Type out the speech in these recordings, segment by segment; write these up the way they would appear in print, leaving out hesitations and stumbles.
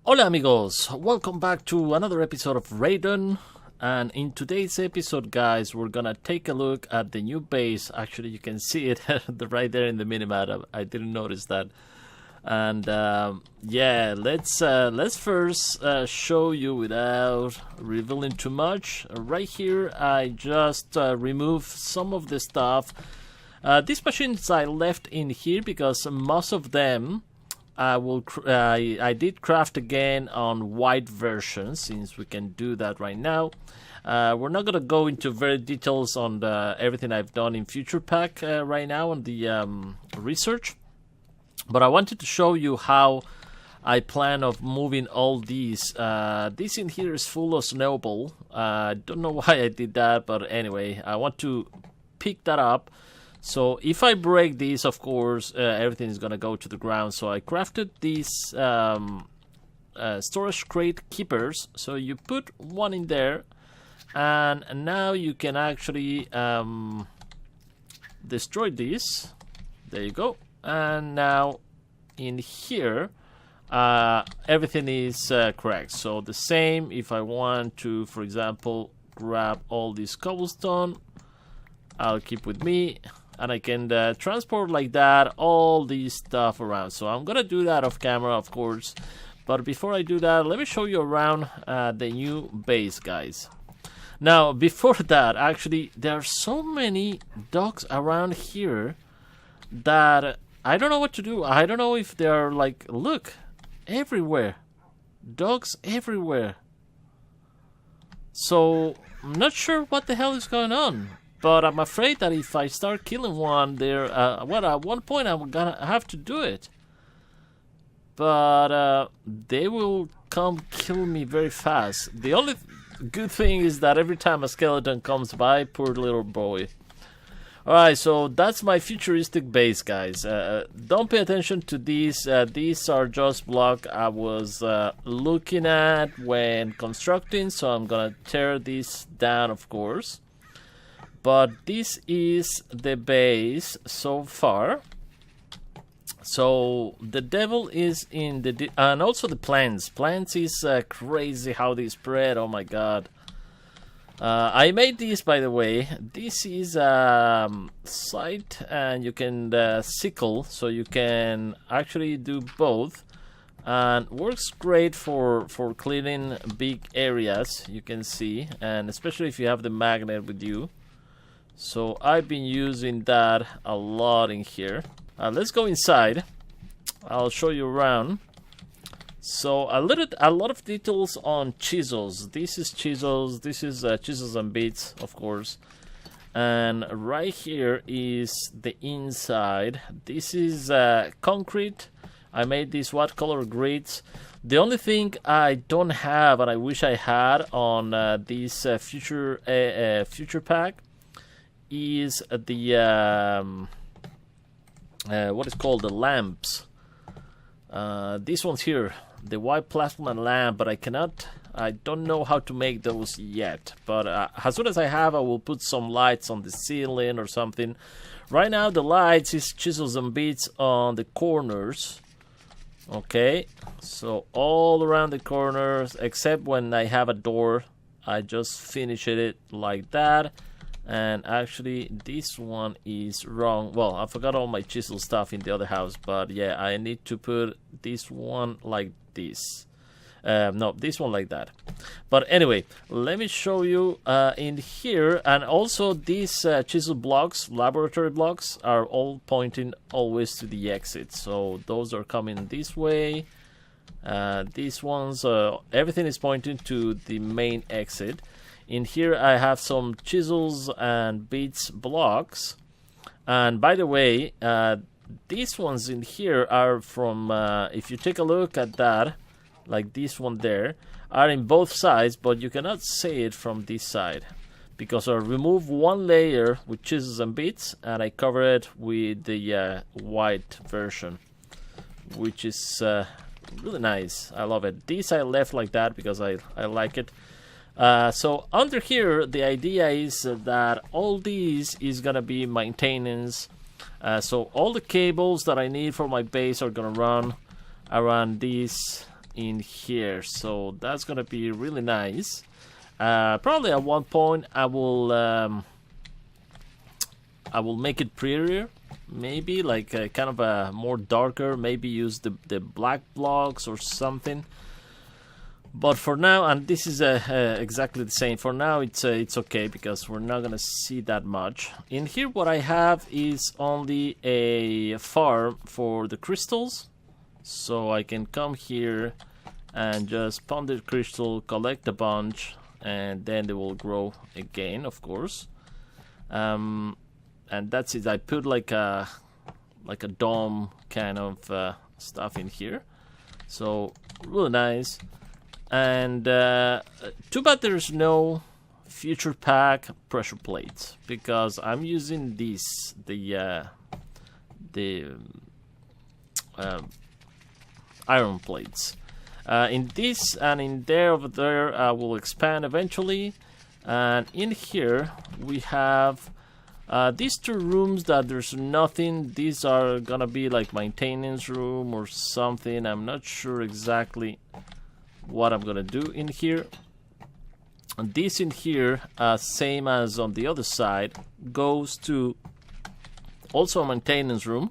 Hola amigos, welcome back to another episode of Radon, and in today's episode guys we're gonna take a look at the new base. Actually you can see it right there in the minimap. I didn't notice that. And yeah, let's first show you without revealing too much. Right here I just removed some of the stuff. These machines I left in here because most of them I did craft again on white version, since we can do that right now. We're not gonna go into very details on everything I've done in Future Pack right now on the research, but I wanted to show you how I plan of moving all these. This in here is full of snowball. Don't know why I did that, but anyway, I want to pick that up. So if I break these, of course, everything is gonna go to the ground. So I crafted these storage crate keepers. So you put one in there, and now you can actually destroy these. There you go. And now in here, everything is correct. So the same if I want to, for example, grab all this cobblestone, I'll keep with me. And I can transport like that all these stuff around. So I'm gonna do that off camera, of course. But before I do that, let me show you around the new base, guys. Now, before that, actually, there are so many dogs around here that I don't know what to do. I don't know if they're like, look, everywhere. Dogs everywhere. So I'm not sure what the hell is going on. But I'm afraid that if I start killing one, there, well, at one point I'm gonna have to do it. But they will come kill me very fast. The only good thing is that every time a skeleton comes by, poor little boy. Alright, so that's my futuristic base, guys. Don't pay attention to these. These are just blocks I was looking at when constructing, so I'm gonna tear this down, of course. But this is the base so far. So the devil is in the and also the plants. Plants is crazy how they spread. Oh my god! I made this, by the way. This is site, and you can sickle, so you can actually do both, and works great for cleaning big areas. You can see, and especially if you have the magnet with you. So I've been using that a lot in here. Let's go inside. I'll show you around. So a lot of details on Chisels. This is Chisels. This is Chisels and Bits, of course. And right here is the inside. This is concrete. I made these white color grids. The only thing I don't have, and I wish I had on this future pack, is the what is called the lamps. These ones here, the white plasma lamp, but I don't know how to make those yet. But as soon as I have, I will put some lights on the ceiling or something. Right now the lights is Chisels and Bits on the corners. Okay, so all around the corners, except when I have a door, I just finish it like that. And actually this one is wrong. Well, I forgot all my chisel stuff in the other house, but yeah, I need to put this one like this. No, this one like that. But anyway, let me show you in here. And also these chisel blocks, laboratory blocks, are all pointing always to the exit. So those are coming this way. These ones, everything is pointing to the main exit. In here I have some Chisels and Bits blocks. And by the way, these ones in here are from, if you take a look at that, like this one there, are in both sides, but you cannot see it from this side. Because I remove one layer with Chisels and Bits, and I cover it with the white version, which is really nice. I love it. These I left like that because I like it. So under here, the idea is that all these is gonna be maintenance. So all the cables that I need for my base are gonna run around this in here, so that's gonna be really nice. Probably at one point I will make it prettier, maybe like kind of a more darker, maybe use the black blocks or something. But for now, and this is exactly the same, for now it's okay because we're not gonna see that much. In here what I have is only a farm for the crystals, so I can come here and just pump the crystal, collect a bunch, and then they will grow again, of course. And that's it. I put like a dome kind of stuff in here, so really nice. And too bad there's no future pack pressure plates, because I'm using these, the iron plates. In this and in there, over there, I will expand eventually. And in here we have these two rooms that there's nothing. These are gonna be like maintenance room or something. I'm not sure exactly what I'm gonna do in here. And this in here, same as on the other side, goes to also a maintenance room.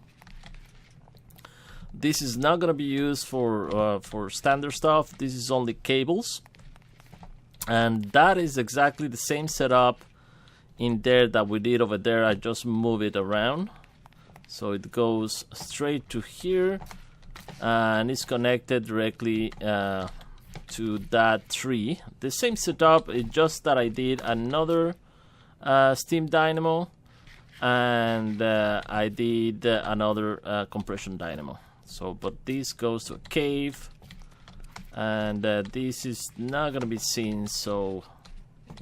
This is not gonna be used for standard stuff. This is only cables, and that is exactly the same setup in there that we did over there. I just move it around, so it goes straight to here, and it's connected directly to that tree. The same setup, it's just that I did another steam dynamo, and I did another compression dynamo. So, but this goes to a cave, and this is not gonna be seen. So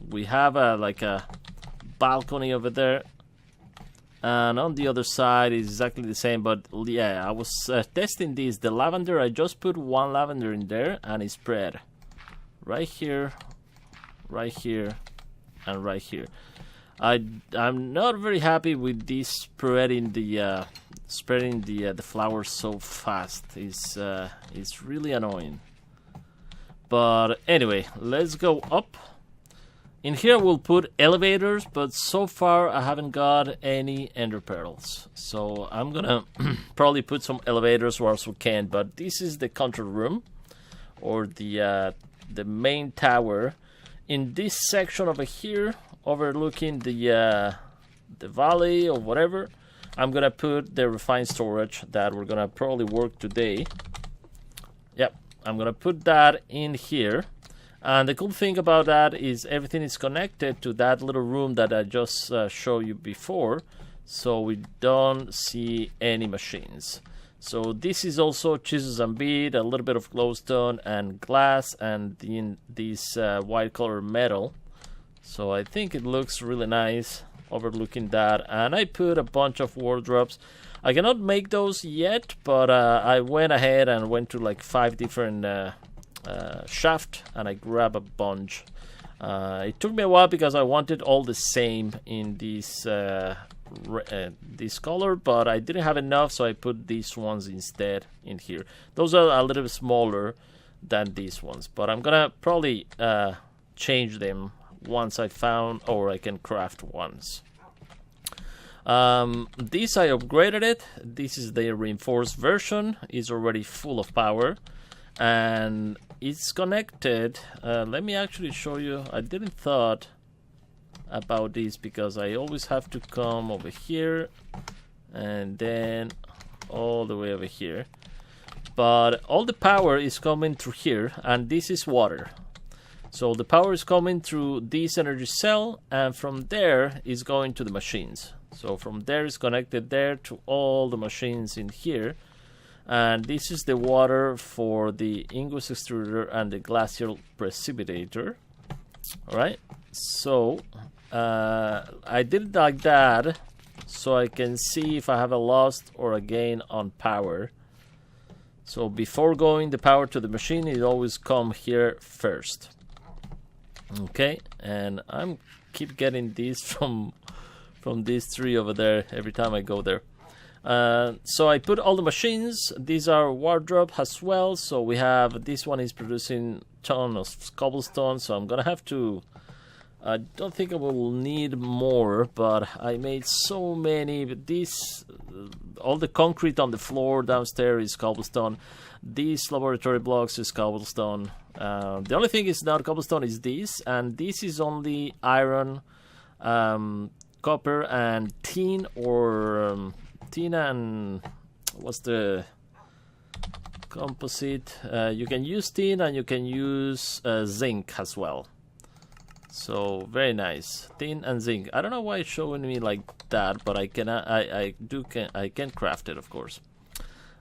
we have like a balcony over there, and on the other side is exactly the same. But yeah, I was testing this. The lavender, I just put one lavender in there, and it's spread right here, and right here. I'm not very happy with this spreading the flowers so fast. It's really annoying. But anyway, let's go up. In here we'll put elevators, but so far I haven't got any ender pearls, so I'm gonna probably put some elevators whilst we can. But this is the control room, or the main tower. In this section over here, overlooking the valley or whatever, I'm gonna put the refined storage that we're gonna probably work today. Yep, I'm gonna put that in here. And the cool thing about that is everything is connected to that little room that I just showed you before, so we don't see any machines. So this is also chisels and bead, a little bit of glowstone and glass, and in this white color metal. So I think it looks really nice overlooking that. And I put a bunch of wardrobes. I cannot make those yet, but I went ahead and went to like 5 different shaft, and I grabbed a bunch. It took me a while because I wanted all the same in this color, but I didn't have enough, so I put these ones instead in here. Those are a little bit smaller than these ones, but I'm gonna probably change them once I found, or I can craft ones. This I upgraded it. This is the reinforced version. It's already full of power, and it's connected. Let me actually show you. I didn't thought about this because I always have to come over here and then all the way over here, but all the power is coming through here, and this is water. So the power is coming through this energy cell, and from there is going to the machines. So from there is connected there to all the machines in here. And this is the water for the ingot extruder and the glacial precipitator. Alright, so I did it like that so I can see if I have a loss or a gain on power. So before going the power to the machine, it always come here first. Okay, and I'm keep getting these from these 3 over there every time I go there. So I put all the machines. These are wardrobe as well. So we have, this one is producing ton of cobblestone. So I'm gonna have to, I don't think I will need more, but I made so many. But these, all the concrete on the floor downstairs is cobblestone. These laboratory blocks is cobblestone. The only thing is not cobblestone is this, and this is only iron, copper, and tin, or tin and what's the composite? You can use tin and you can use zinc as well. So very nice, tin and zinc. I don't know why it's showing me like that, but I can I can craft it, of course.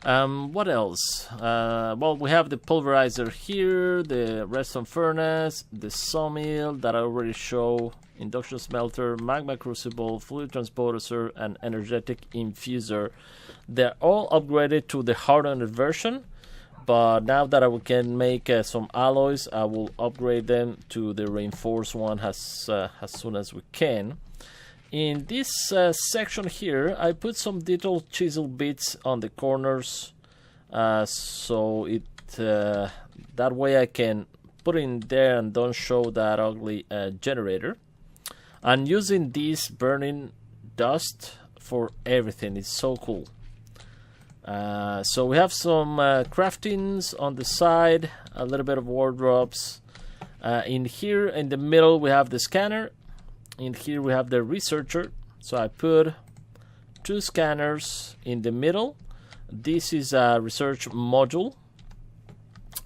What else? Well, we have the pulverizer here, the redstone furnace, the sawmill that I already show, induction smelter, magma crucible, fluid transporter, and energetic infuser. They're all upgraded to the hardened version, but now that I can make some alloys, I will upgrade them to the reinforced one as soon as we can. In this section here, I put some little chisel bits on the corners, so it that way I can put it in there and don't show that ugly generator. And using this burning dust for everything, it's so cool. So we have some craftings on the side, a little bit of wardrobes. In here, in the middle, we have the scanner. In here we have the researcher, so I put 2 scanners in the middle. This is a research module,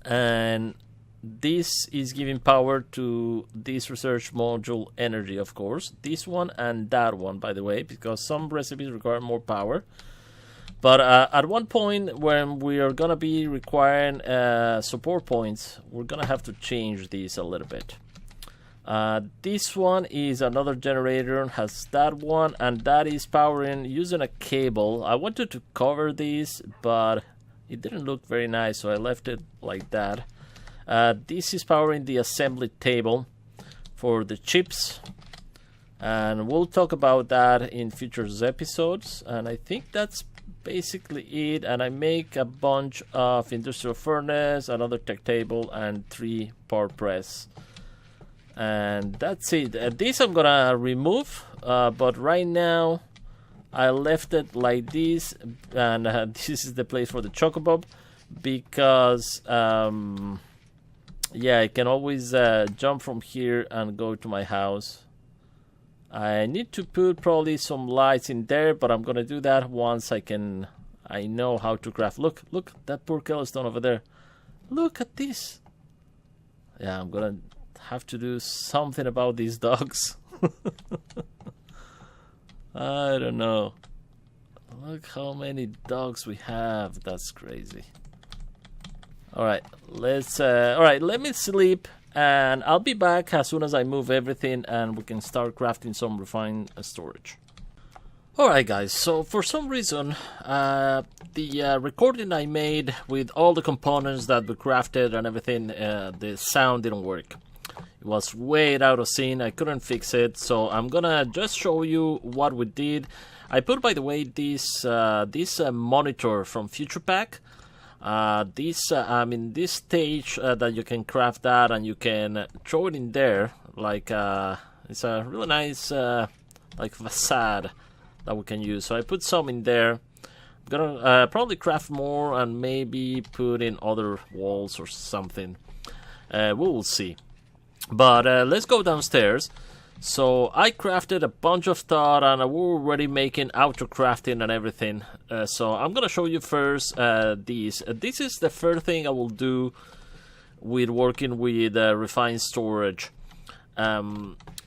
and this is giving power to this research module energy, of course. This one and that one, by the way, because some recipes require more power. But at one point when we are gonna be requiring support points, we're gonna have to change these a little bit. This one is another generator, has that one, and that is powering using a cable. I wanted to cover this, but it didn't look very nice, so I left it like that. This is powering the assembly table for the chips, and we'll talk about that in future episodes. And I think that's basically it. And I make a bunch of industrial furnace, another tech table, and 3 power press. And that's it. This I'm gonna remove, but right now I left it like this, and this is the place for the Chocobo, because yeah, I can always jump from here and go to my house. I need to put probably some lights in there, but I'm gonna do that once I know how to craft. Look, that poor Keystone over there. Look at this. Yeah, I'm gonna have to do something about these dogs. I don't know. Look how many dogs we have. That's crazy. Alright, let me sleep, and I'll be back as soon as I move everything and we can start crafting some refined storage. Alright guys, so for some reason the recording I made with all the components that we crafted and everything, the sound didn't work. It was way out of sync. I couldn't fix it, so I'm gonna just show you what we did. I put, by the way, this monitor from Future Pack. This stage that you can craft that and you can throw it in there. Like it's a really nice like facade that we can use. So I put some in there. I'm gonna probably craft more and maybe put in other walls or something. We will see. But let's go downstairs. So I crafted a bunch of stuff, and we're already making auto crafting and everything. So I'm gonna show you first these. This is the first thing I will do with working with refined storage.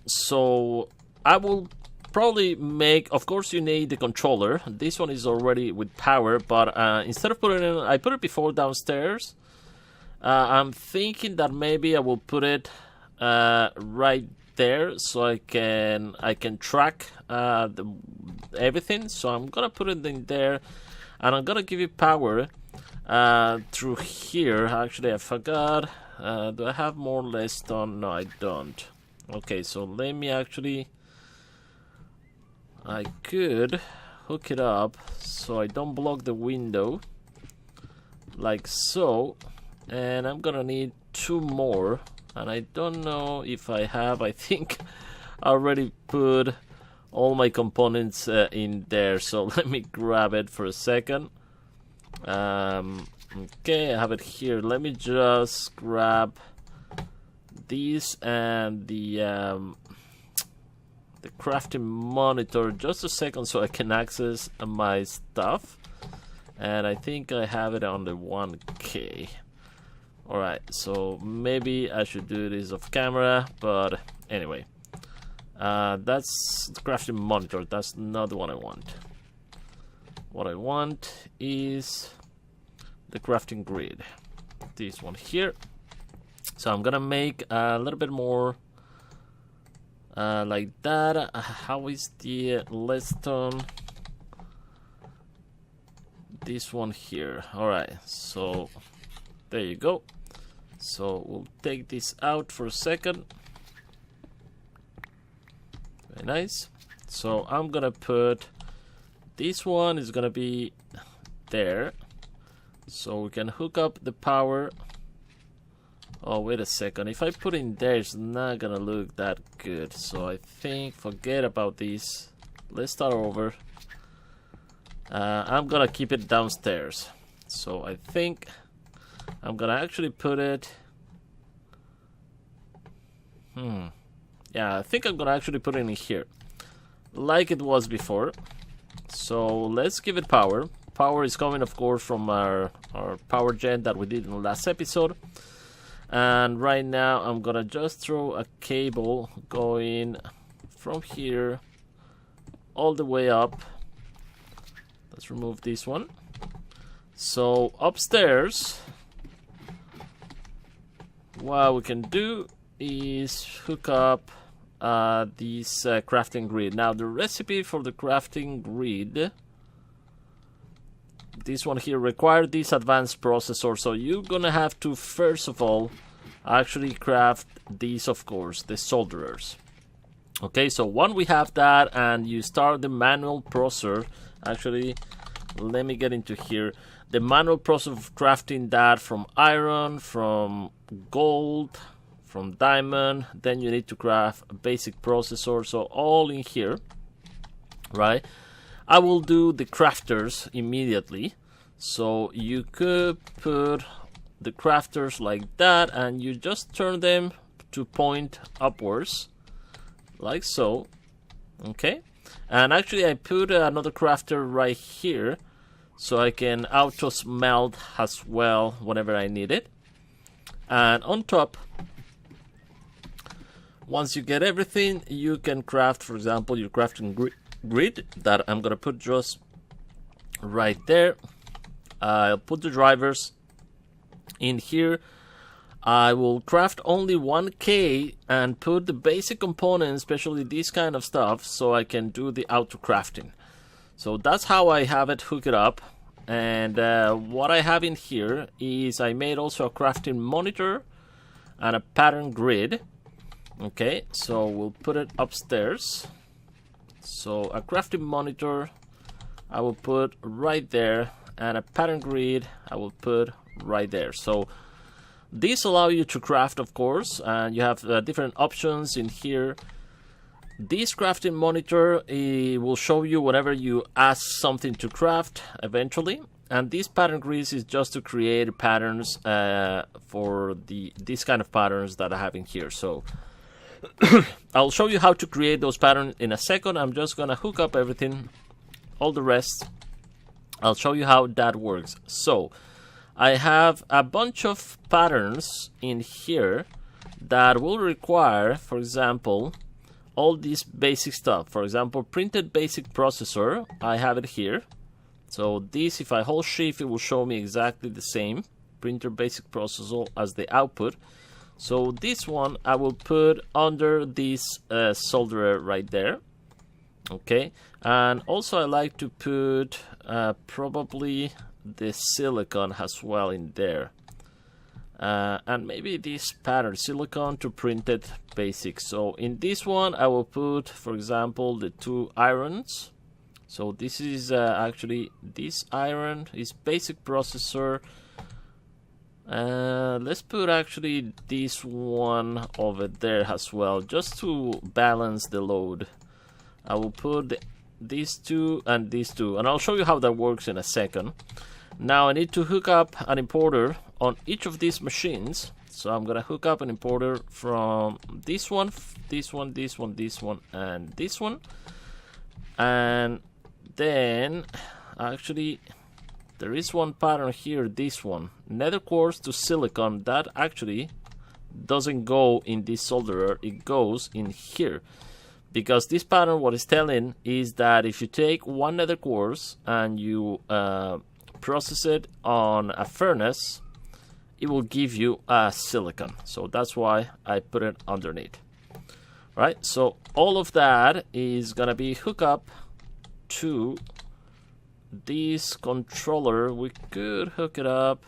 So I will probably make, of course you need the controller. This one is already with power, but instead of putting it in, I put it before downstairs. I'm thinking that maybe I will put it right there, so I can track everything. So I'm gonna put it in there, and I'm gonna give it power through here. Actually, I forgot. Do I have more redstone? No, I don't. Okay, so let me actually. I could hook it up so I don't block the window, like so. And I'm gonna need 2 more, and I don't know if I have. I think I already put all my components in there, so let me grab it for a second. Okay, I have it here. Let me just grab these and the crafting monitor just a second so I can access my stuff. And I think I have it on the 1K. Alright, so maybe I should do this off camera, but anyway. That's the crafting monitor. That's not the one I want. What I want is the crafting grid. This one here. So I'm gonna make a little bit more like that. How is the redstone? This one here. Alright, so there you go. So we'll take this out for a second. Very nice. So I'm gonna put this one is gonna be there, so we can hook up the power. Oh, wait a second. If I put in there, it's not gonna look that good. So I think forget about this. Let's start over. I'm gonna keep it downstairs. So I think I'm gonna actually put it. Yeah, I think I'm gonna actually put it in here, like it was before. So let's give it power. Power is coming, of course, from our power gen that we did in the last episode. And right now I'm gonna just throw a cable going from here all the way up. Let's remove this one. So upstairs, what we can do is hook up this crafting grid. Now the recipe for the crafting grid, this one here, requires this advanced processor, so you're gonna have to first of all actually craft these, of course, the solderers. Okay, so once we have that and you start the manual process, actually let me get into here, the manual process of crafting that from iron, from gold, from diamond, then you need to craft a basic processor, so all in here, right? I will do the crafters immediately, so you could put the crafters like that and you just turn them to point upwards, like so. Okay, and actually I put another crafter right here so I can auto smelt as well whenever I need it. And on top, once you get everything, you can craft, for example, your crafting grid that I'm gonna put just right there. I'll put the drivers in here. I will craft only 1K and put the basic components, especially this kind of stuff, so I can do the auto crafting. So that's how I have it hooked up. And what I have in here is I made also a crafting monitor and a pattern grid. Okay, so we'll put it upstairs. So a crafting monitor I will put right there, and a pattern grid I will put right there. So these allow you to craft, of course, and you have different options in here. This crafting monitor will show you whenever you ask something to craft eventually, and this pattern grid is just to create patterns for these kind of patterns that I have in here. So I'll show you how to create those patterns in a second. I'm just gonna hook up everything, all the rest. I'll show you how that works. So I have a bunch of patterns in here that will require, for example, all this basic stuff. For example, printed basic processor, I have it here. So this, if I hold shift, it will show me exactly the same printer basic processor as the output. So this one I will put under this solderer right there. Okay, and also I like to put probably the silicon as well in there. And maybe this pattern, silicon to printed basic. So in this one I will put, for example, the 2 irons So this is actually this iron is basic processor. Let's put actually this one over there as well, just to balance the load. I will put these two and these two, and I'll show you how that works in a second. Now I need to hook up an importer on each of these machines. So I'm gonna hook up an importer from this one, this one, this one, this one, and this one. And then actually there is one pattern here, this one, nether quartz to silicon, that actually doesn't go in this solderer, it goes in here. Because this pattern, what it's telling is that if you take one nether quartz and you process it on a furnace, it will give you a silicon. So that's why I put it underneath. Right, so all of that is gonna be hooked up to this controller. We could hook it up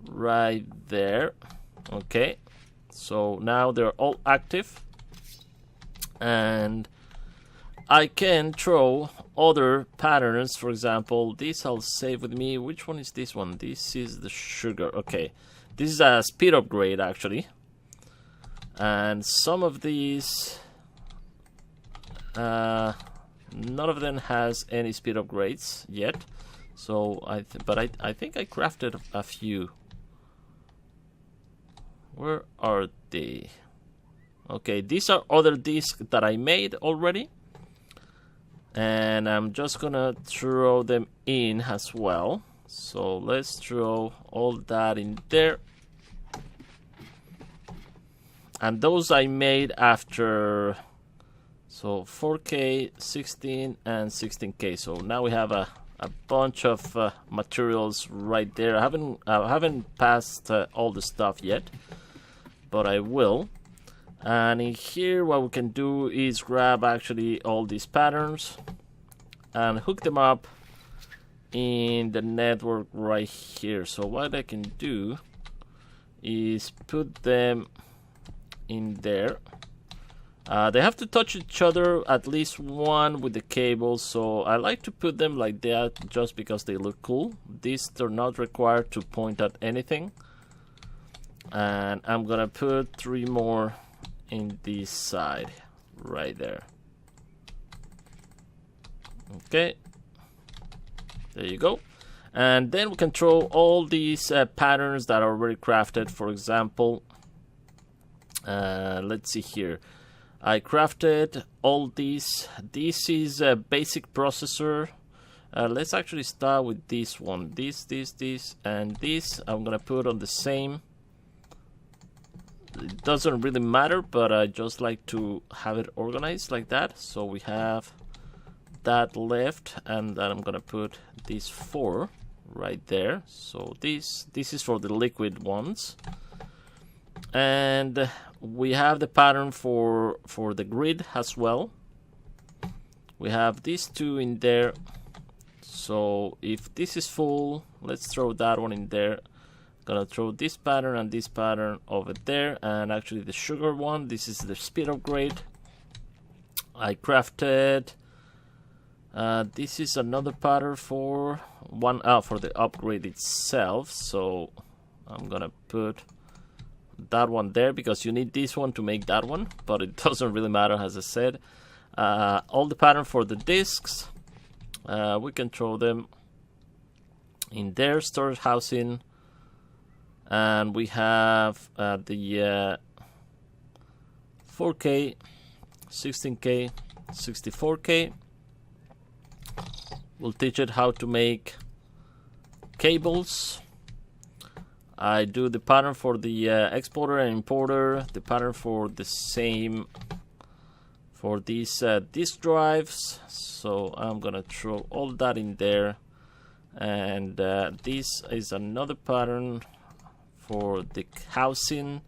right there. Okay, so now they're all active, and I can throw other patterns. For example, this I'll save with me. Which one is this one? This is the sugar. Okay, this is a speed upgrade actually, and some of these none of them has any speed upgrades yet. So I think I crafted a few. Where are they? Okay, these are other discs that I made already, and I'm just gonna throw them in as well. So let's throw all that in there. And those I made after, so 4K, 16, and 16K. So now we have a bunch of materials right there. I haven't passed all the stuff yet, but I will. And in here, what we can do is grab actually all these patterns and hook them up in the network right here. So what I can do is put them in there. They have to touch each other, at least one with the cable. So I like to put them like that just because they look cool. These are not required to point at anything. And I'm gonna put 3 more in this side right there. Okay, there you go. And then we can throw all these patterns that are already crafted. For example, let's see here, I crafted all these. This is a basic processor. Let's actually start with this one. This, and this I'm gonna put on the same. It doesn't really matter, but I just like to have it organized like that. So we have that left, and then I'm gonna put these 4 right there. So this is for the liquid ones, and we have the pattern for the grid as well. We have these 2 in there. So if this is full, let's throw that one in there. Gonna throw this pattern and this pattern over there, and actually the sugar one, this is the speed upgrade I crafted. This is another pattern for for the upgrade itself. So I'm gonna put that one there because you need this one to make that one, but it doesn't really matter, as I said. All the pattern for the discs, we can throw them in there, storage housing. And we have the 4K, 16K, 64K. We'll teach it how to make cables. I do the pattern for the exporter and importer, the pattern for the same for these disk drives. So I'm gonna throw all that in there. And this is another pattern for the housing,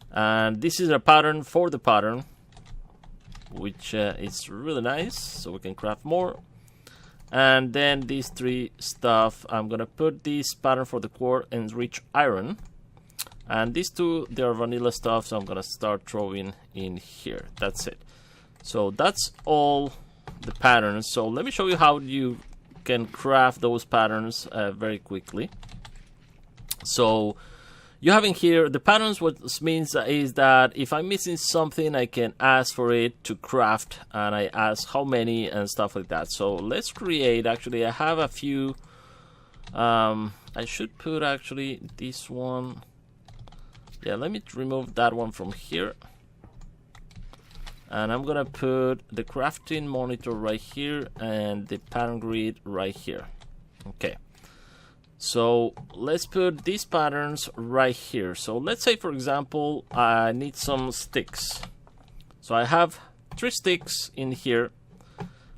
and this is a pattern for the pattern, which is really nice, so we can craft more. And then these 3 stuff, I'm gonna put this pattern for the quartz and rich iron, and these 2, they are vanilla stuff, so I'm gonna start throwing in here. That's it. So that's all the patterns. So let me show you how you can craft those patterns very quickly. So you have in here the patterns. What this means is that if I'm missing something, I can ask for it to craft, and I ask how many and stuff like that. So let's create. Actually, I have a few. I should put actually this one. Yeah, let me remove that one from here. And I'm gonna put the crafting monitor right here and the pattern grid right here. Okay. So let's put these patterns right here. So let's say, for example, I need some sticks. So I have 3 sticks in here,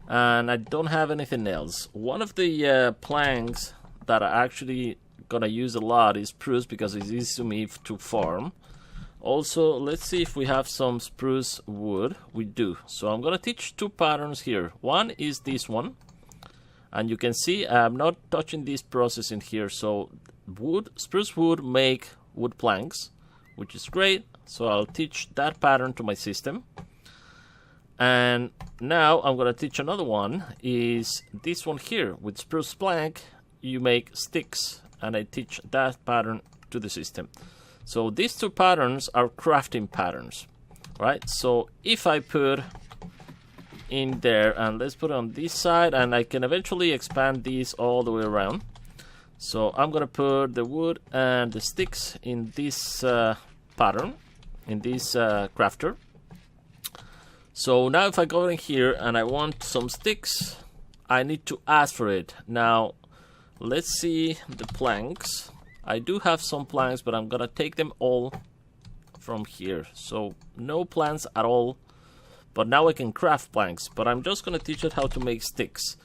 and I don't have anything else. One of the planks that I actually gonna use a lot is spruce, because it's easy to me to farm. Also, let's see if we have some spruce wood. We do. So I'm gonna teach 2 patterns here. One is this one. And you can see I'm not touching this process in here. So spruce wood make wood planks, which is great. So I'll teach that pattern to my system. And now I'm going to teach another one, is this one here. With spruce plank, you make sticks. And I teach that pattern to the system. So these 2 patterns are crafting patterns, right? So if I put in there, and let's put it on this side, and I can eventually expand these all the way around. So I'm gonna put the wood and the sticks in this pattern, in this crafter. So now if I go in here and I want some sticks, I need to ask for it. Now let's see the planks. I do have some planks, but I'm gonna take them all from here. So no planks at all. But now I can craft planks, but I'm just going to teach it how to make sticks.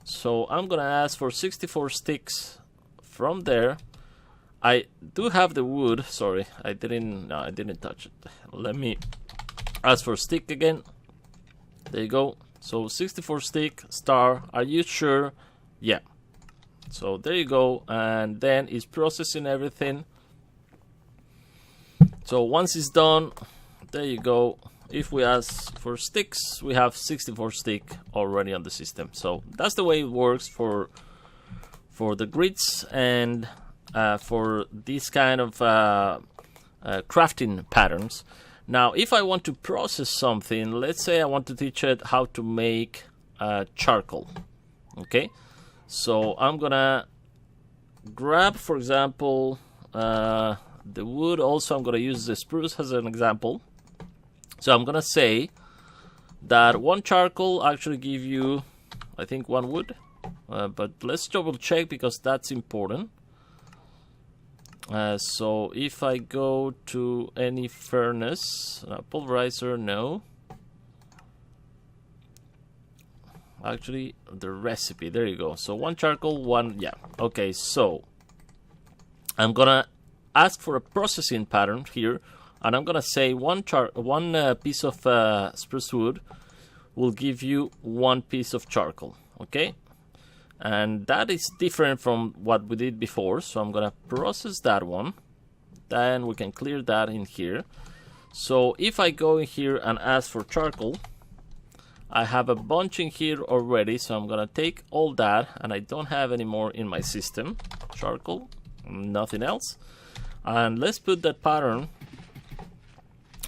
So I'm going to ask for 64 sticks from there. I do have the wood. Sorry, I didn't touch it. Let me ask for stick again. There you go. So 64 stick, star. Are you sure? Yeah. So there you go. And then it's processing everything. So once it's done, there you go. If we ask for sticks, we have 64 stick already on the system. So that's the way it works for the grids and for this kind of crafting patterns. Now, if I want to process something, let's say I want to teach it how to make charcoal. Okay, so I'm gonna grab, for example, the wood. Also, I'm gonna use the spruce as an example. So I'm gonna say that 1 charcoal actually give you, I think, 1 wood, but let's double check because that's important. So if I go to any furnace, pulverizer, no. Actually, the recipe, there you go. So 1 charcoal, 1, yeah. Okay, so I'm gonna ask for a processing pattern here. And I'm gonna say one piece of spruce wood will give you 1 piece of charcoal, okay? And that is different from what we did before, so I'm gonna process that one. Then we can clear that in here. So if I go in here and ask for charcoal, I have a bunch in here already, so I'm gonna take all that, and I don't have any more in my system. Charcoal, nothing else. And let's put that pattern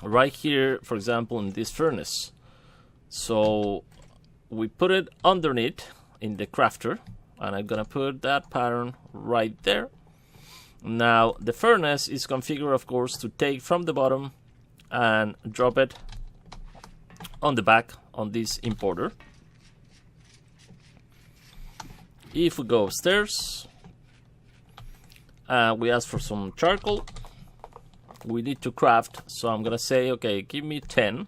right here, for example, in this furnace. So we put it underneath in the crafter, and I'm gonna put that pattern right there. Now the furnace is configured, of course, to take from the bottom and drop it on the back on this importer. If we go upstairs, we ask for some charcoal. We need to craft, so I'm gonna say, okay, give me 10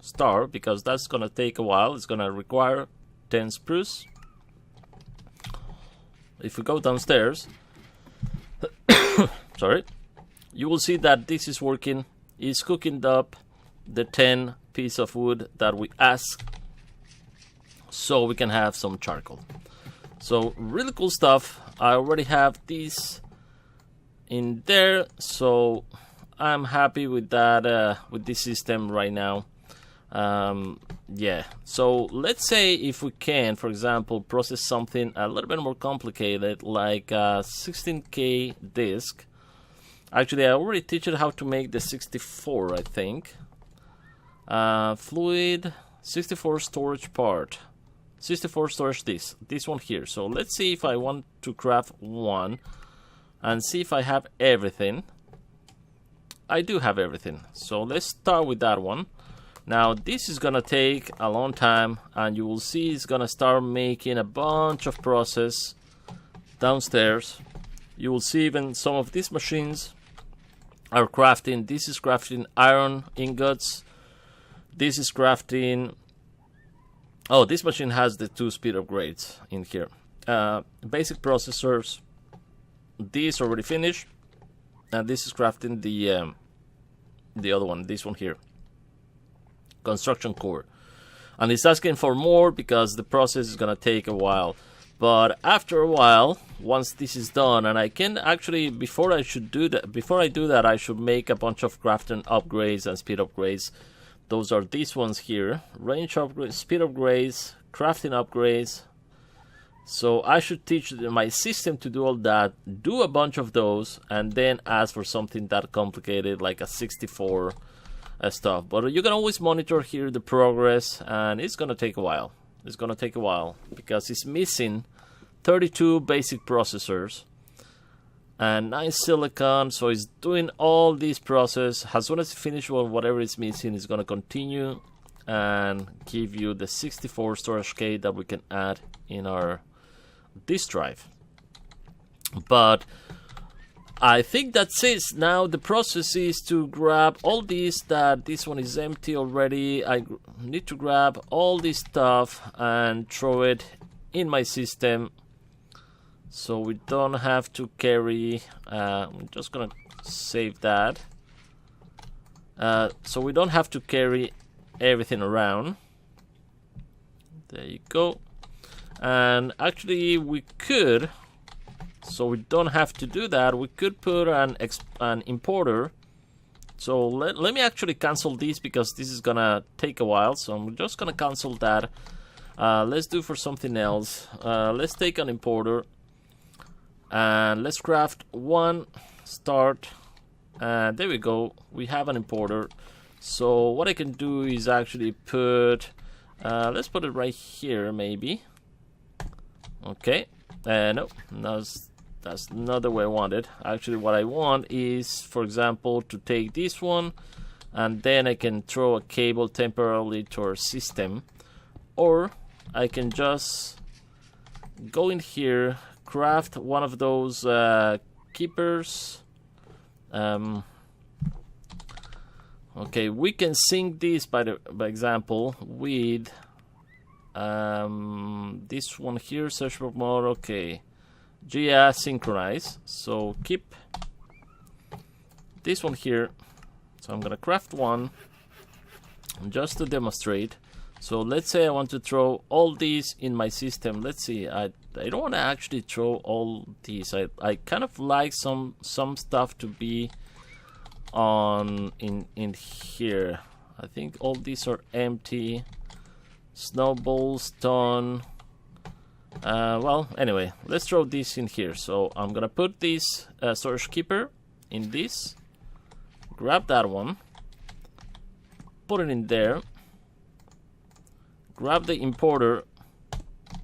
star, because that's gonna take a while. It's gonna require 10 spruce. If we go downstairs, sorry, you will see that this is working. It's cooking up the 10 piece of wood that we ask, so we can have some charcoal. So really cool stuff. I already have these in there, so I'm happy with that, with this system right now. Yeah, so let's say if we can, for example, process something a little bit more complicated, like a 16K disk. Actually, I already teach it how to make the 64, I think. Fluid, 64 storage part, 64 storage this one here. So let's see if I want to craft one and see if I have everything. I do have everything, so let's start with that one. Now this is gonna take a long time, and you will see it's gonna start making a bunch of process downstairs. You will see even some of these machines are crafting. This is crafting iron ingots. This is crafting... Oh, this machine has the 2 speed upgrades in here. Basic processors. This already finished. And this is crafting the other one, this one here. Construction core. And it's asking for more because the process is gonna take a while. But after a while, once this is done, and I can actually, before I do that, I should make a bunch of crafting upgrades and speed upgrades. Those are these ones here: range upgrades, speed upgrades, crafting upgrades. So I should teach my system to do all that, do a bunch of those, and then ask for something that complicated like a 64 stuff. But you can always monitor here the progress, and it's gonna take a while. It's gonna take a while because it's missing 32 basic processors and 9 silicon. So it's doing all this process. As soon as it finishes whatever is missing, it's gonna continue and give you the 64 storage K that we can add in our disk drive. But I think that's it. Now the process is to grab all these, that this one is empty already. I need to grab all this stuff and throw it in my system, so we don't have to carry. I'm just gonna save that, so we don't have to carry everything around. There you go. And actually we could, so we don't have to do that, we could put an importer. So let me actually cancel this because this is gonna take a while, so I'm just gonna cancel that. Let's do for something else. Let's take an importer and let's craft one, start, and there we go, we have an importer. So what I can do is actually put, let's put it right here maybe. Okay, no, that's not the way I want it. Actually, what I want is, for example, to take this one, and then I can throw a cable temporarily to our system, or I can just go in here, craft one of those keepers. Okay, we can sync this by example with this one here, search mode. Okay, GIA synchronize. So keep this one here. So I'm gonna craft one just to demonstrate. So let's say I want to throw all these in my system. Let's see, I don't want to actually throw all these. I kind of like some stuff to be on in here. I think all these are empty. Snowballs, stone. Well, anyway, let's throw this in here. So I'm gonna put this storage keeper in this. Grab that one. Put it in there. Grab the importer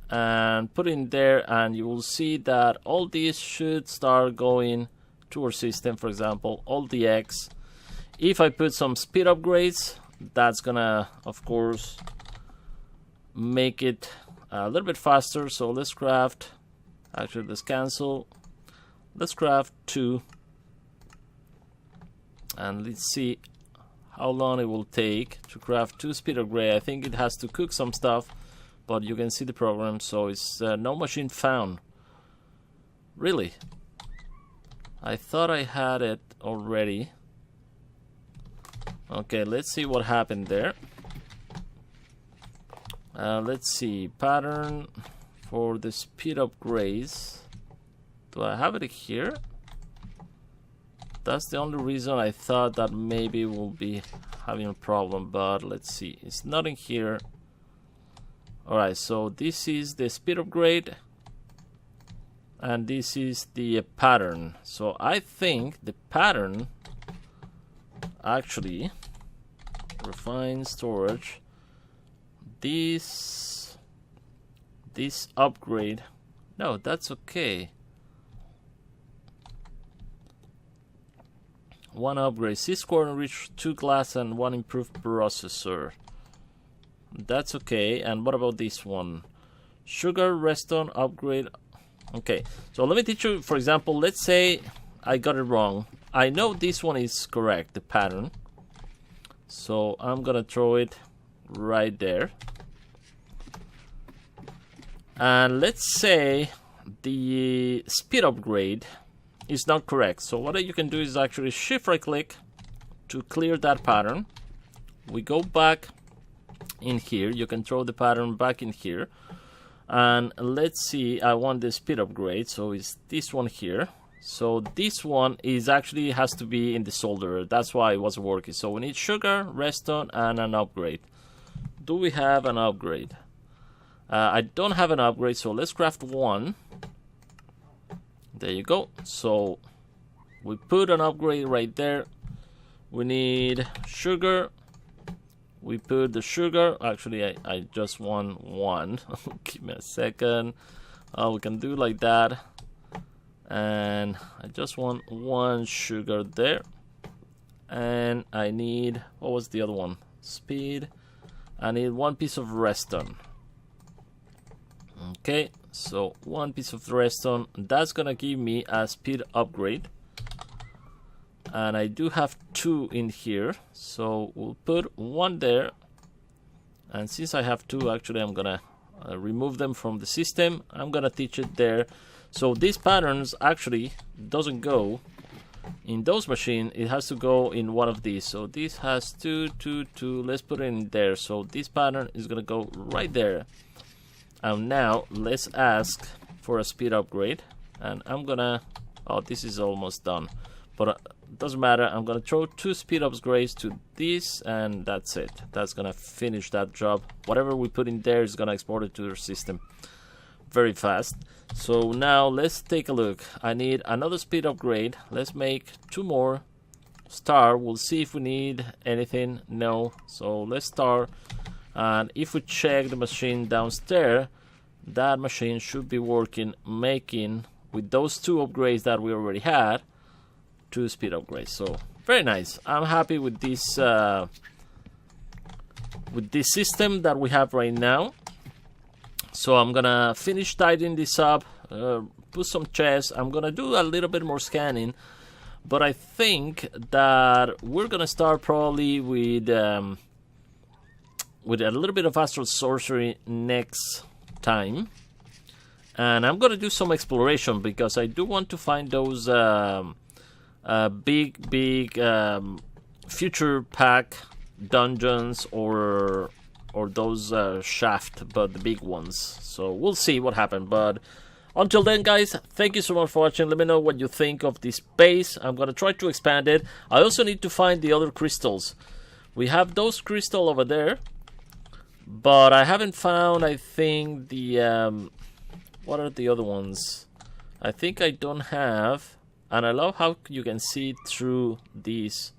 and put it in there, and you will see that all these should start going to our system. For example, all the X. If I put some speed upgrades, that's gonna, of course, make it a little bit faster. So let's craft, actually let's cancel, let's craft 2, and let's see how long it will take to craft 2 speed upgrade. I think it has to cook some stuff, but you can see the program. So it's no machine found. Really, I thought I had it already. Okay, let's see what happened there. Let's see, pattern for the speed upgrades. Do I have it here? that's the only reason I thought that maybe we'll be having a problem, but let's see. It's not in here. Alright, so this is the speed upgrade, and this is the pattern. So I think the pattern actually refine storage. This upgrade. No, that's okay. One upgrade, 6 core enriched 2 glass and 1 improved processor. That's okay. And what about this one? Sugar redstone upgrade. Okay, so let me teach you. For example, let's say I got it wrong. I know this one is correct, the pattern. So I'm gonna throw it right there. And let's say the speed upgrade is not correct. So what you can do is actually shift right click to clear that pattern. We go back in here. You can throw the pattern back in here. And let's see, I want the speed upgrade, so it's this one here. So this one is actually has to be in the solder. That's why it wasn't working. So we need sugar, redstone, and an upgrade. Do we have an upgrade? I don't have an upgrade, so let's craft one. There you go. So we put an upgrade right there. We need sugar. We put the sugar. Actually, I just want one. Give me a second. We can do like that. And I just want one sugar there. And I need, what was the other one? Speed. I need one piece of redstone. Okay, so one piece of redstone. That's gonna give me a speed upgrade. And I do have 2 in here, so we'll put 1 there. And since I have 2, actually I'm gonna remove them from the system. I'm gonna teach it there. So these patterns actually doesn't go in those machines. It has to go in one of these. So this has 2, 2, 2. Let's put it in there. So this pattern is gonna go right there. And now let's ask for a speed upgrade. And I'm gonna, oh, this is almost done, but doesn't matter. I'm gonna throw 2 speed upgrades to this, and that's it. That's gonna finish that job. Whatever we put in there is gonna export it to the system very fast. So now let's take a look. I need another speed upgrade. Let's make 2 more. Star. We'll see if we need anything. No. So let's start. And if we check the machine downstairs, that machine should be working, making with those 2 upgrades that we already had, 2 speed upgrades. So very nice. I'm happy with this system that we have right now. So I'm gonna finish tidying this up, put some chests. I'm gonna do a little bit more scanning, but I think that we're gonna start probably with a little bit of astral sorcery next time. And I'm gonna do some exploration because I do want to find those big future pack dungeons or those shaft, but the big ones. So we'll see what happens. But until then, guys, thank you so much for watching. Let me know what you think of this base. I'm gonna try to expand it. I also need to find the other crystals. We have those crystals over there, but I haven't found, I think, the what are the other ones? I think I don't have. And I love how you can see through these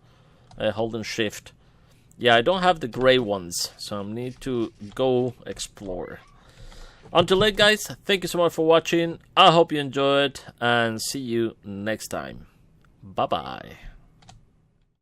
holding shift. Yeah, I don't have the gray ones, so I need to go explore. Until then, guys, thank you so much for watching. I hope you enjoyed, and see you next time. Bye-bye.